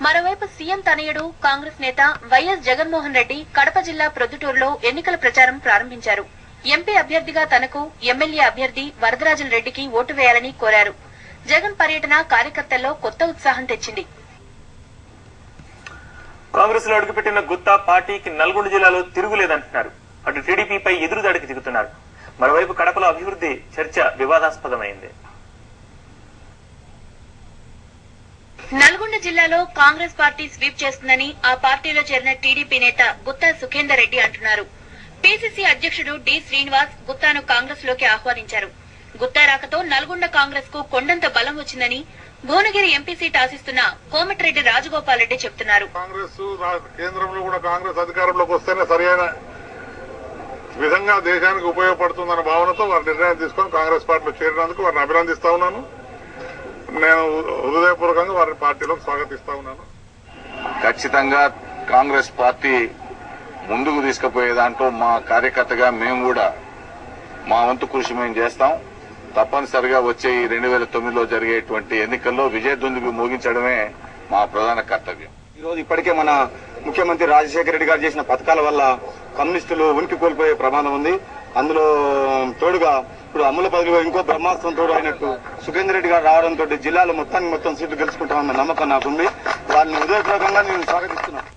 మరోవైపు సీఎం తనయుడు కాంగ్రెస్ నేత వైఎస్ జగన్మోహన్ రెడ్డి కడప జిల్లా ప్రొద్దుటూరులో ఎన్నికల ప్రచారం ప్రారంభించారు. ఎంపీ అభ్యర్థిగా తనకు, ఎమ్మెల్యే అభ్యర్థి వరదరాజన్ రెడ్డికి ఓటు వేయాలని కోరారు. జగన్ పర్యటన కార్యకర్తల్లో కొత్త ఉత్సాహం తెచ్చింది. కాంగ్రెస్ లో అడుగుపెట్టిన గుత్తా పార్టీకి నల్గొండ జిల్లాలో తిరుగులేదంటున్నారు. అటు టీడీపీపై ఎదురుదాడికి దిగుతున్నారు. మరోవైపు కడపలో అభివృద్ధి చర్చ వివాదాస్పదమైంది. నల్గొండ జిల్లాలో కాంగ్రెస్ పార్టీ స్వీప్ చేస్తుందని ఆ పార్టీలో చేరిన టీడీపీ నేత గుత్తా సుఖేందర్ రెడ్డి అంటున్నారు. పీసీసీ అధ్యక్షుడు డి శ్రీనివాస్ గుత్తాను కాంగ్రెస్ లోకి ఆహ్వానించారు. గుత్తా రాకతో నల్గొండ కాంగ్రెస్ కు కొండంత బలం వచ్చిందని భువనగిరి ఎంపీ సీట్ ఆశిస్తున్న కోమటిరెడ్డి రాజగోపాల్ రెడ్డి చెబుతున్నారు. కాంగ్రెస్ కేంద్రంలో కూడా కాంగ్రెస్ అధికారంలోకి వస్తేనే సరైన విధంగా దేశానికి ఉపయోగపడుతుందన్న భావనతో వారు నిర్ణయం తీసుకుని కాంగ్రెస్ పార్టీలో చేరినందుకు వారిని అభినందిస్తా ఉన్నాను. నేను హృదయపూర్వకంగా వారిని పార్టీలోకి స్వాగతిస్తా ఉన్నాను. ఖచ్చితంగా కాంగ్రెస్ పార్టీ ముందుకు తీసుకుపోయే దాంట్లో మా కార్యకర్తగా మేము కూడా మా వంతు కృషి మేము చేస్తాం. తప్పనిసరిగా వచ్చే ఈ 2009లో జరిగేటువంటి ఎన్నికల్లో విజయదుందుబి మోగించడమే మా ప్రధాన కర్తవ్యం. ఈ రోజు ఇప్పటికే మన ముఖ్యమంత్రి రాజశేఖర రెడ్డి గారు చేసిన పథకాల వల్ల కమ్యూనిస్టులు ఉనికి కోల్పోయే ప్రమాదం ఉంది. అందులో తోడుగా ఇప్పుడు అమ్ముల పదవిలో ఇంకో బ్రహ్మాస్త్రం తోడు అయినట్టు సుఖేందర్ రెడ్డి గారు రావడంతో జిల్లాలో మొత్తం సీట్లు గెలుచుకుంటామన్న నమ్మకం నాకుంది. వారిని హృదయపూర్వకంగా నేను స్వాగతిస్తున్నాను.